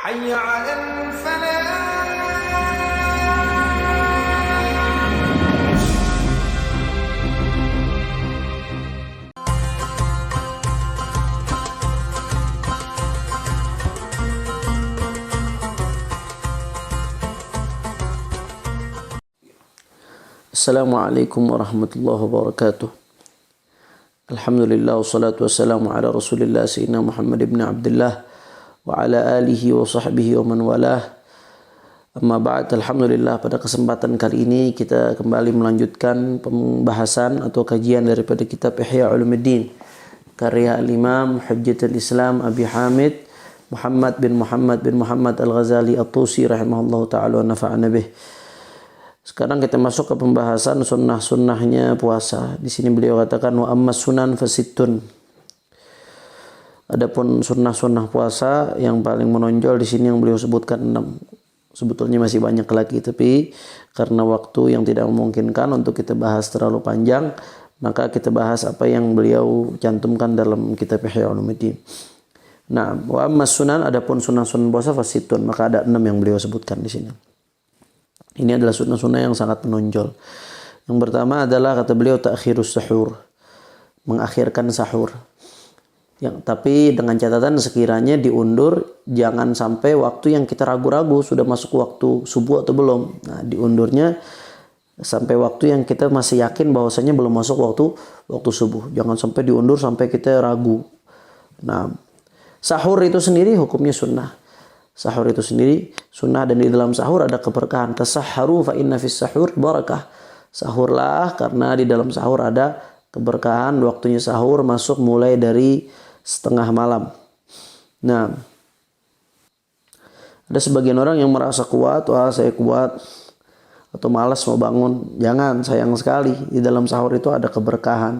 حي على الفلاح. Assalamualaikum warahmatullahi wabarakatuh. Alhamdulillah wassalatu wassalamu ala Rasulillah sayyidina Muhammad ibn Abdullah wa ala alihi wa sahbihi wa man walah. Amma ba'd, alhamdulillah pada kesempatan kali ini kita kembali melanjutkan pembahasan atau kajian daripada kitab Ihya Ulumuddin karya al-Imam Hujjatul Islam Abi Hamid Muhammad bin Muhammad Al-Ghazali At-Tusi rahimahullahu ta'ala wa nafa'ana bih. Sekarang kita masuk ke pembahasan sunnah-sunnahnya puasa. Di sini beliau katakan wa ammas sunan fasittun. Adapun sunnah-sunnah puasa yang paling menonjol di sini yang beliau sebutkan 6. Sebetulnya masih banyak lagi, tapi karena waktu yang tidak memungkinkan untuk kita bahas terlalu panjang, maka kita bahas apa yang beliau cantumkan dalam kitab Ihya Ulumuddin. Nah, wa ammas sunan, adapun sunnah-sunnah puasa fasittun, maka ada 6 yang beliau sebutkan di sini. Ini adalah sunnah-sunnah yang sangat menonjol. Yang pertama adalah kata beliau ta'khirus sahur, mengakhirkan sahur. Tapi dengan catatan sekiranya diundur, jangan sampai waktu yang kita ragu-ragu sudah masuk waktu subuh atau belum. Nah, diundurnya sampai waktu yang kita masih yakin bahwasanya belum masuk waktu subuh. Jangan sampai diundur sampai kita ragu. Nah, sahur itu sendiri hukumnya sunnah. Sahur itu sendiri sunnah dan di dalam sahur ada keberkahan. Tasahharu fa inna fis sahur barakah. Sahurlah karena di dalam sahur ada keberkahan. Waktunya sahur masuk mulai dari setengah malam. Nah, ada sebagian orang yang merasa kuat, wah saya kuat, atau malas mau bangun. Jangan, sayang sekali. Di dalam sahur itu ada keberkahan.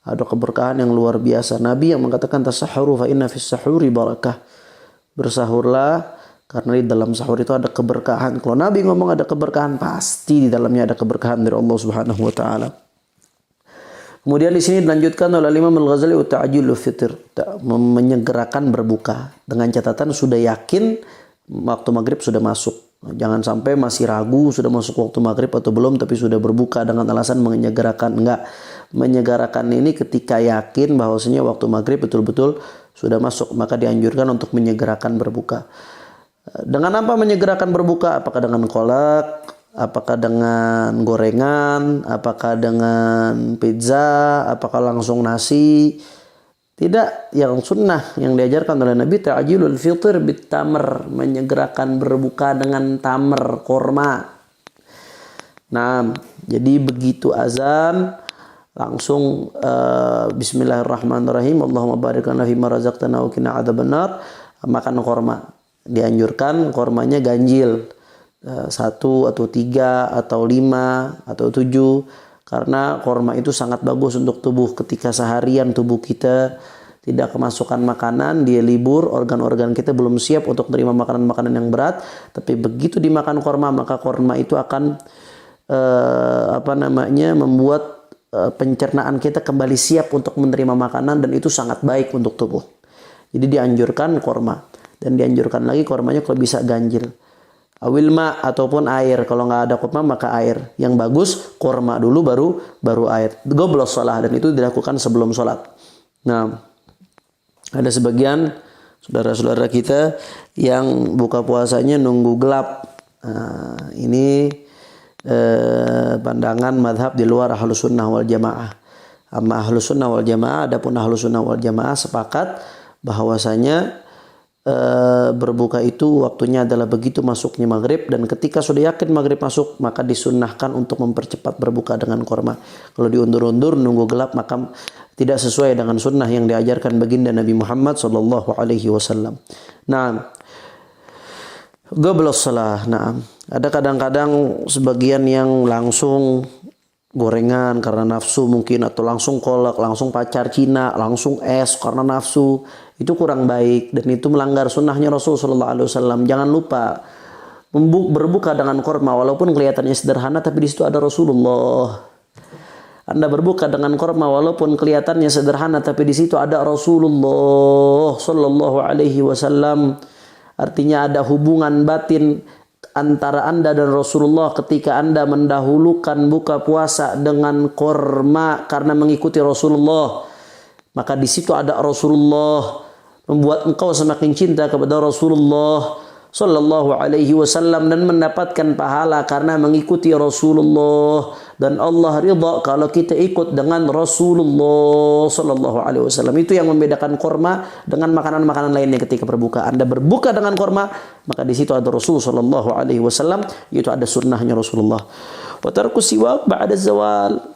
Ada keberkahan yang luar biasa. Nabi yang mengatakan tasahharu fa inna fis sahuri barakah. Bersahurlah karena di dalam sahur itu ada keberkahan. Kalau Nabi ngomong ada keberkahan, pasti di dalamnya ada keberkahan dari Allah Subhanahu wa taala. Kemudian di sini dilanjutkan oleh Imam Al-Ghazali ta'jilul fitr, menyegerakan berbuka dengan catatan sudah yakin waktu maghrib sudah masuk. Jangan sampai masih ragu sudah masuk waktu maghrib atau belum tapi sudah berbuka dengan alasan menyegerakan. Enggak. Menyegerakan ini ketika yakin bahwasanya waktu maghrib betul-betul sudah masuk, maka dianjurkan untuk menyegerakan berbuka. Dengan apa menyegerakan berbuka? Apakah dengan kolak? Apakah dengan gorengan? Apakah dengan pizza? Apakah langsung nasi? Tidak, yang sunnah yang diajarkan oleh Nabi ta'jilul fitr bit tamr, menyegerakan berbuka dengan tamr, korma. Nah, jadi begitu azan langsung bismillahirrahmanirrahim, Allahumma barik lana fima razaqtana wa qina adzabannar, makan korma. Dianjurkan kormanya ganjil, 1 atau 3 atau 5 atau 7, karena korma itu sangat bagus untuk tubuh. Ketika seharian tubuh kita tidak kemasukan makanan, dia libur, organ-organ kita belum siap untuk menerima makanan-makanan yang berat, tapi begitu dimakan korma, maka korma itu akan membuat pencernaan kita kembali siap untuk menerima makanan, dan itu sangat baik untuk tubuh. Jadi dianjurkan korma, dan dianjurkan lagi kormanya kalau bisa ganjil. Awilma ataupun air. Kalau nggak ada korma maka air. Yang bagus korma dulu baru air. Goblos salah, dan itu dilakukan sebelum sholat. Nah, ada sebagian saudara-saudara kita yang buka puasanya nunggu gelap. Nah, ini pandangan madhab di luar Ahlus Sunnah wal Jamaah. Amma Ahlus Sunnah wal Jamaah, adapun Ahlus Sunnah wal Jamaah sepakat bahwasanya berbuka itu waktunya adalah begitu masuknya maghrib, dan ketika sudah yakin maghrib masuk maka disunnahkan untuk mempercepat berbuka dengan korma. Kalau diundur-undur nunggu gelap maka tidak sesuai dengan sunnah yang diajarkan baginda Nabi Muhammad sallallahu alaihi wasallam. Nah, goblos salah. Nah, ada kadang-kadang sebagian yang langsung gorengan karena nafsu mungkin, atau langsung kolak, langsung pacar Cina, langsung es karena nafsu. Itu kurang baik dan itu melanggar sunnahnya Rasulullah SAW. Jangan lupa berbuka dengan korma, walaupun kelihatannya sederhana tapi di situ ada Rasulullah. Anda berbuka dengan korma walaupun kelihatannya sederhana tapi di situ ada Rasulullah sallallahu alaihi wasallam. Artinya ada hubungan batin antara Anda dan Rasulullah ketika Anda mendahulukan buka puasa dengan korma karena mengikuti Rasulullah. Maka di situ ada Rasulullah, membuat engkau semakin cinta kepada Rasulullah sallallahu alaihi wasallam dan mendapatkan pahala karena mengikuti Rasulullah, dan Allah ridha kalau kita ikut dengan Rasulullah sallallahu alaihi wasallam. Itu yang membedakan korma dengan makanan-makanan lainnya. Ketika berbuka, Anda berbuka dengan korma, maka di situ ada Rasul sallallahu alaihi wasallam, yaitu ada sunnahnya Rasulullah. Wa tarku siwak ba'da zawal.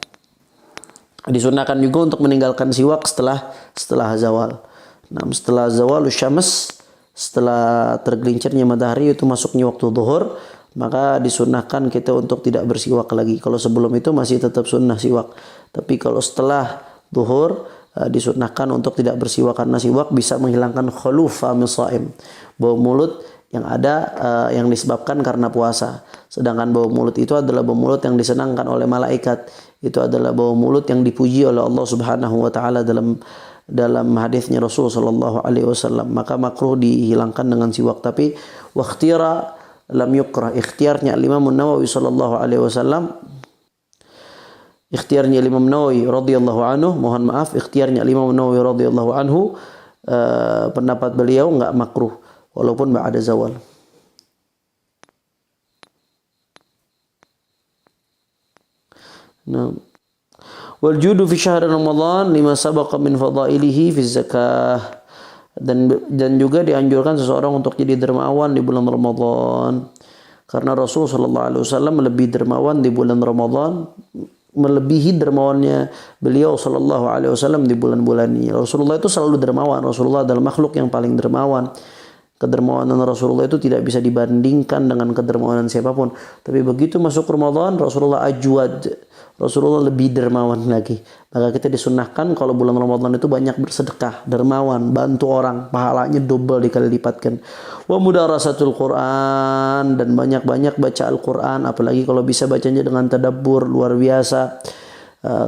Disunnahkan juga untuk meninggalkan siwak setelah zawal. Nah, setelah zawal syams, setelah tergelincirnya matahari, itu masuknya waktu zuhur, maka disunnahkan kita untuk tidak bersiwak lagi. Kalau sebelum itu masih tetap sunnah siwak. Tapi kalau setelah zuhur disunnahkan untuk tidak bersiwak, karena siwak bisa menghilangkan khuluf famil shaim, bau mulut yang ada yang disebabkan karena puasa. Sedangkan bau mulut itu adalah bau mulut yang disenangkan oleh malaikat. Itu adalah bau mulut yang dipuji oleh Allah Subhanahu wa taala dalam hadisnya Rasul sallallahu alaihi wasallam. Maka makruh dihilangkan dengan siwak. Tapi wakhtira lam yukrah, ikhtiarnya Imam Nawawi sallallahu alaihi wasallam, ikhtiarnya Imam Nawawi radhiyallahu anhu, mohon maaf, ikhtiarnya Imam Nawawi radhiyallahu anhu, pendapat beliau enggak makruh walaupun ba'da zawal. Nah, wal judu fi syahr Ramadan lima sabaqa min fadailihi fi zakah. Dan juga dianjurkan seseorang untuk jadi dermawan di bulan Ramadan, karena Rasul sallallahu alaihi wasallam lebih dermawan di bulan Ramadan, melebihi dermawannya beliau sallallahu alaihi wasallam di bulan-bulan ini. Rasulullah itu selalu dermawan. Rasulullah adalah makhluk yang paling dermawan. Kedermawanan Rasulullah itu tidak bisa dibandingkan dengan kedermawanan siapapun. Tapi begitu masuk Ramadan, Rasulullah ajwad, Rasulullah lebih dermawan lagi. Maka kita disunnahkan kalau bulan Ramadan itu banyak bersedekah, dermawan, bantu orang, pahalanya double dikali lipatkan. Wa mudarasatul Quran, dan banyak-banyak baca Al-Quran, apalagi kalau bisa bacanya dengan tadabbur, luar biasa.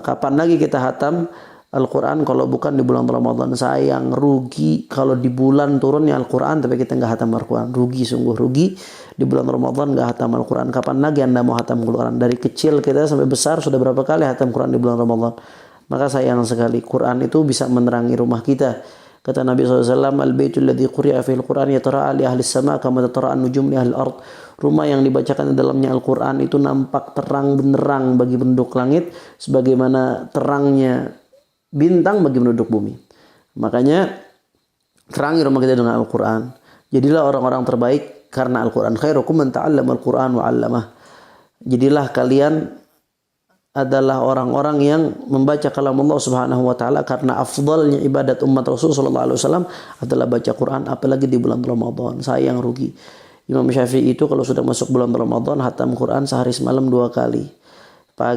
Kapan lagi kita hatam Al-Quran kalau bukan di bulan Ramadan? Sayang, rugi kalau di bulan turunnya Al-Quran tapi kita nggak hatam Al-Quran. Rugi, sungguh rugi. Di bulan Ramadan nggak hatam Al-Quran. Kapan lagi Anda mau hatam Al-Quran? Dari kecil kita sampai besar sudah berapa kali hatam Quran di bulan Ramadan? Maka sayang sekali. Quran itu bisa menerangi rumah kita. Kata Nabi SAW, Al-Baitul ladzi quri'a fil Quran yatara'a li ahli sama kama tatara'an nujum li ahli ard. Rumah yang dibacakan di dalamnya Al-Quran itu nampak terang benderang bagi penduduk langit, sebagaimana terangnya bintang bagi penduduk bumi. Makanya terangi rumah kita dengan Al-Quran. Jadilah orang-orang terbaik karena Al-Quran. Khairukum man ta'allama Al-Quran wa 'allamah. Jadilah kalian adalah orang-orang yang membaca kalam Allah Subhanahu wa taala, karena afdalnya ibadat umat Rasul sallallahu alaihi wasallam adalah baca Quran, apalagi di bulan Ramadan. Sayang, rugi. Imam Syafi'i itu kalau sudah masuk bulan Ramadan hatam Quran sehari semalam 2 kali.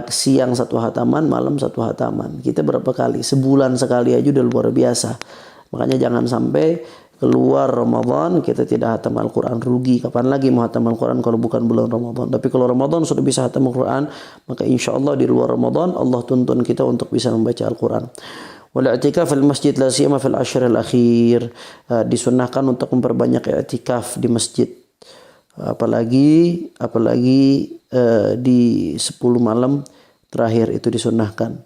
Siang 1 hataman, malam 1 hataman. Kita berapa kali? Sebulan sekali aja udah luar biasa. Makanya jangan sampai keluar Ramadan kita tidak hatam Al-Quran, rugi. Kapan lagi mau hatam Al-Quran kalau bukan bulan Ramadan? Tapi kalau Ramadan sudah bisa hatam Al-Quran, maka insya Allah di luar Ramadan Allah tuntun kita untuk bisa membaca Al-Quran. Wal i'tikaf al masjid la siyama fil ashr al akhir. Disunnahkan untuk memperbanyak i'tikaf di masjid. Apalagi di 10 malam terakhir itu disunnahkan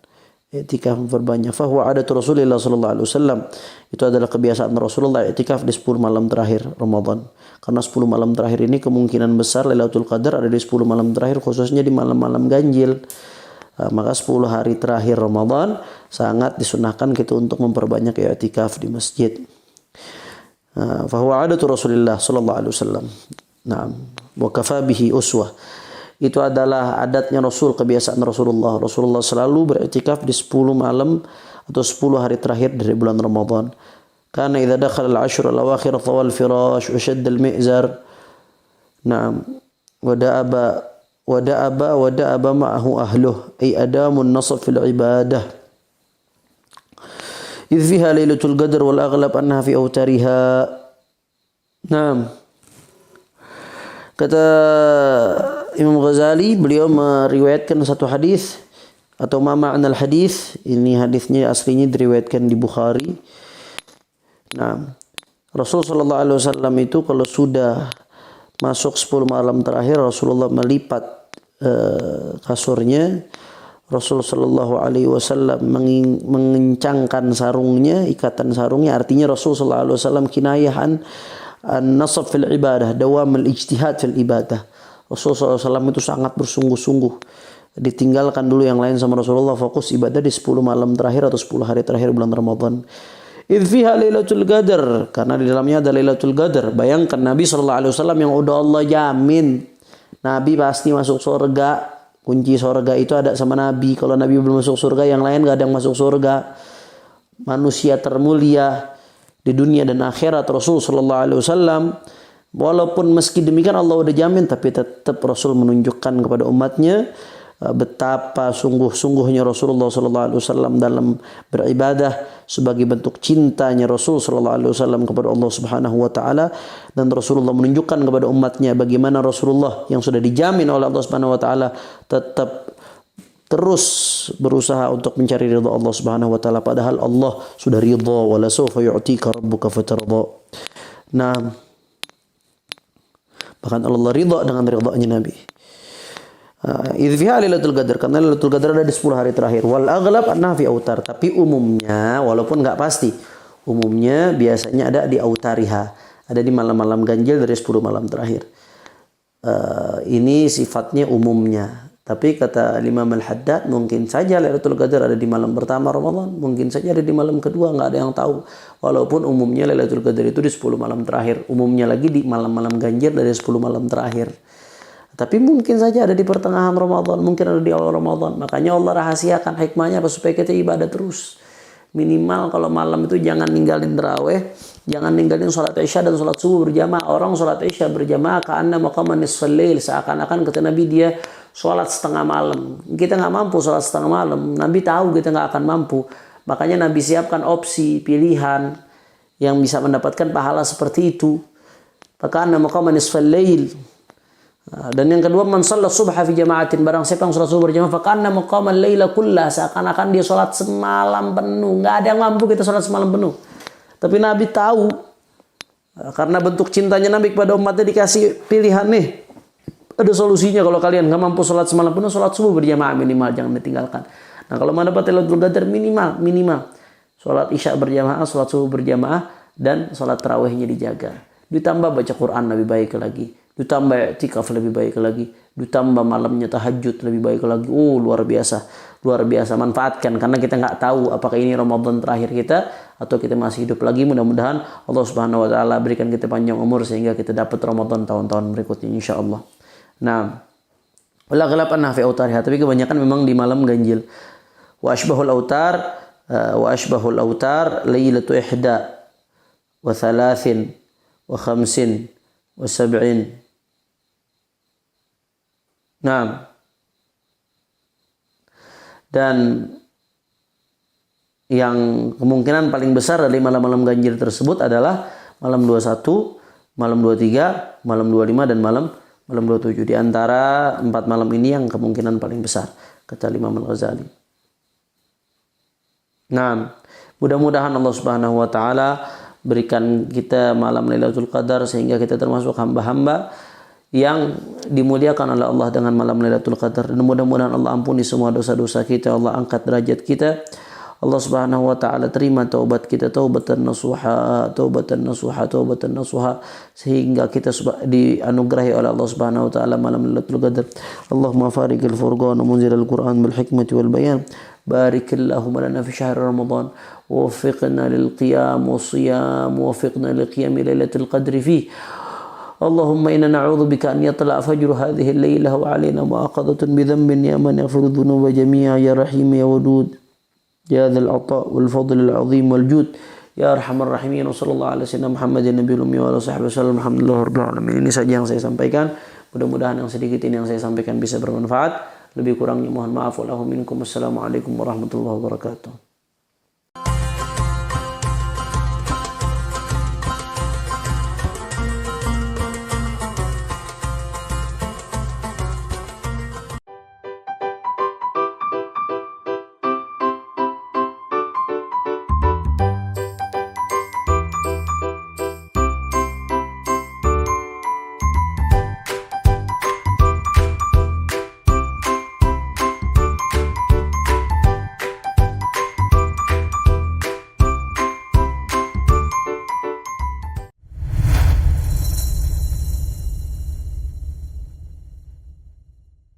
i'tikaf memperbanyak. Fa huwa adatu Rasulullah sallallahu alaihi wasallam. Itu adalah kebiasaan Rasulullah i'tikaf di 10 malam terakhir Ramadan. Karena 10 malam terakhir ini kemungkinan besar Lailatul Qadar ada di 10 malam terakhir, khususnya di malam-malam ganjil. Maka 10 hari terakhir Ramadan sangat disunnahkan kita untuk memperbanyak i'tikaf di masjid. Fa huwa adatu Rasulullah sallallahu alaihi wasallam. Naam, wa kafa bihi uswah. Itu adalah adatnya Rasul, kebiasaan Rasulullah. Rasulullah selalu beriktikaf di 10 malam atau 10 hari terakhir dari bulan Ramadan. Karena idza dakhala al-ashr al-awakhir tawal firash wa shadda al-mi'zar. Naam, wa da'aba ma'ahu ahluh, ay adamu an-nasab fil ibadah. Idh fiha lailatul qadr wal aghlab annaha fi awtariha. Naam. Kata Imam Ghazali, beliau meriwayatkan satu hadis atau ma ma'nal hadis. Ini hadisnya aslinya diriwayatkan di Bukhari. Nah, Rasul sallallahu alaihi wasallam itu kalau sudah masuk 10 malam terakhir, Rasulullah melipat kasurnya. Rasul sallallahu alaihi wasallam mengencangkan sarungnya, ikatan sarungnya. Artinya Rasul sallallahu alaihi wasallam kinayahan an-nasab fil ibadah, dawam al-ijtihad fil ibadah. Rasul sallallahu alaihi wasallam itu sangat bersungguh-sungguh. Ditinggalkan dulu yang lain sama Rasulullah, fokus ibadah di 10 malam terakhir atau 10 hari terakhir bulan Ramadan. Idz fiha Lailatul Qadar, karena di dalamnya ada Lailatul Qadar. Bayangkan Nabi sallallahu alaihi wasallam yang udah Allah jamin Nabi pasti masuk surga. Kunci surga itu ada sama Nabi. Kalau Nabi belum masuk surga, yang lain gak ada yang masuk surga. Manusia termulia di dunia dan akhirat Rasul sallallahu alaihi wasallam. Walaupun meski demikian Allah udah jamin, tapi tetap Rasul menunjukkan kepada umatnya betapa sungguh-sungguhnya Rasulullah sallallahu alaihi wasallam dalam beribadah sebagai bentuk cintanya Rasul sallallahu alaihi wasallam kepada Allah Subhanahu wa taala. Dan Rasulullah menunjukkan kepada umatnya bagaimana Rasulullah yang sudah dijamin oleh Allah Subhanahu wa taala tetap terus berusaha untuk mencari ridha Allah Subhanahu wa taala, padahal Allah sudah ridha, wala sawfa yu'tika rabbuka fatarda. Nah, bahkan Allah ridha dengan ridhanya Nabi. Idz fiha Lailatul Qadar, karena Lailatul Qadar ada di 10 hari terakhir. Wal aghlab annaha fi autar, tapi umumnya walaupun enggak pasti, umumnya biasanya ada di autariha, ada di malam-malam ganjil dari 10 malam terakhir. Ini sifatnya umumnya. Tapi kata Imam Al-Haddad, mungkin saja Lailatul Qadar ada di malam pertama Ramadan, mungkin saja ada di malam kedua, enggak ada yang tahu. Walaupun umumnya Lailatul Qadar itu di 10 malam terakhir, umumnya lagi di malam-malam ganjil dari 10 malam terakhir. Tapi mungkin saja ada di pertengahan Ramadan, mungkin ada di awal Ramadan. Makanya Allah rahasiakan hikmahnya apa, supaya kita ibadah terus. Minimal kalau malam itu jangan ninggalin tarawih, jangan ninggalin sholat Isya dan sholat subuh berjamaah. Orang sholat Isya berjamaah ka'anna maqama nisfal lail, seakan-akan kata Nabi dia sholat setengah malam. Kita nggak mampu sholat setengah malam. Nabi tahu kita nggak akan mampu. Makanya Nabi siapkan opsi, pilihan yang bisa mendapatkan pahala seperti itu. Ka'anna maqama nisfal lail. Dan yang kedua, man shalla subha fi jama'atin, barang siapa yang sholat subuh berjamaah faqanna maqamal laila kullah, seakan-akan dia sholat semalam penuh. Enggak ada yang mampu kita sholat semalam penuh. Tapi Nabi tahu, karena bentuk cintanya Nabi kepada umatnya, dikasih pilihan nih. Ada solusinya, kalau kalian enggak mampu sholat semalam penuh, sholat subuh berjamaah minimal, jangan ditinggalkan. Nah, kalau mau dapat Lailatul Qadar minimal sholat Isya berjamaah, sholat subuh berjamaah, dan sholat tarawihnya dijaga. Ditambah baca Quran lebih baik lagi. Ditambah i'tikaf lebih baik lagi, ditambah malamnya tahajud lebih baik lagi. Luar biasa, manfaatkan, karena kita nggak tahu apakah ini Ramadan terakhir kita atau kita masih hidup lagi. Mudah-mudahan Allah Subhanahu wa taala berikan kita panjang umur sehingga kita dapat Ramadan tahun-tahun berikutnya insyaallah. Nah, wala aghlab annaha fi autariha, tapi kebanyakan memang di malam ganjil. Wa asbahul autar lailatu ihda wa thalathin wa khamsin wa sab'in. Nah, dan yang kemungkinan paling besar dari malam-malam ganjil tersebut adalah malam 21, malam 23, malam 25, dan malam 27. Di antara 4 malam ini yang kemungkinan paling besar, kata Imam Al-Ghazali. Nah, mudah-mudahan Allah Subhanahu wa taala berikan kita malam Lailatul Qadar sehingga kita termasuk hamba-hamba yang dimuliakan oleh Allah dengan malam Lailatul Qadar. Dan mudah-mudahan Allah ampuni semua dosa-dosa kita, Allah angkat derajat kita, Allah Subhanahu wa taala terima taubat kita, taubatan nasuha, sehingga kita dianugerahi oleh Allah Subhanahu wa taala malam Lailatul Qadar. Allahumma fariqil furqan wa munzilal Qur'an bil hikmati wal bayan. بارك اللهم لنا في شهر رمضان ووفقنا للقيام والصيام ووفقنا لقيام ليلة القدر فيه. اللهم إنا نعوذ بك أن يطلع فجر هذه الليلة وعلينا مؤاخذة بذنب يا من يغفر الذنوب جميعا يا رحيم يا ودود يا ذا العطاء والفضل العظيم والجود يا أرحم الراحمين. وصلى الله على سيدنا محمد النبي الأمي وعلى صحبه وسلم. Alhamdulillah rabbil alamin. Ini saja yang saya sampaikan. Mudah-mudahan yang sedikit ini yang saya sampaikan bisa bermanfaat. Lebih kurangnya mohon maaf. Wassalamualaikum warahmatullahi wabarakatuh.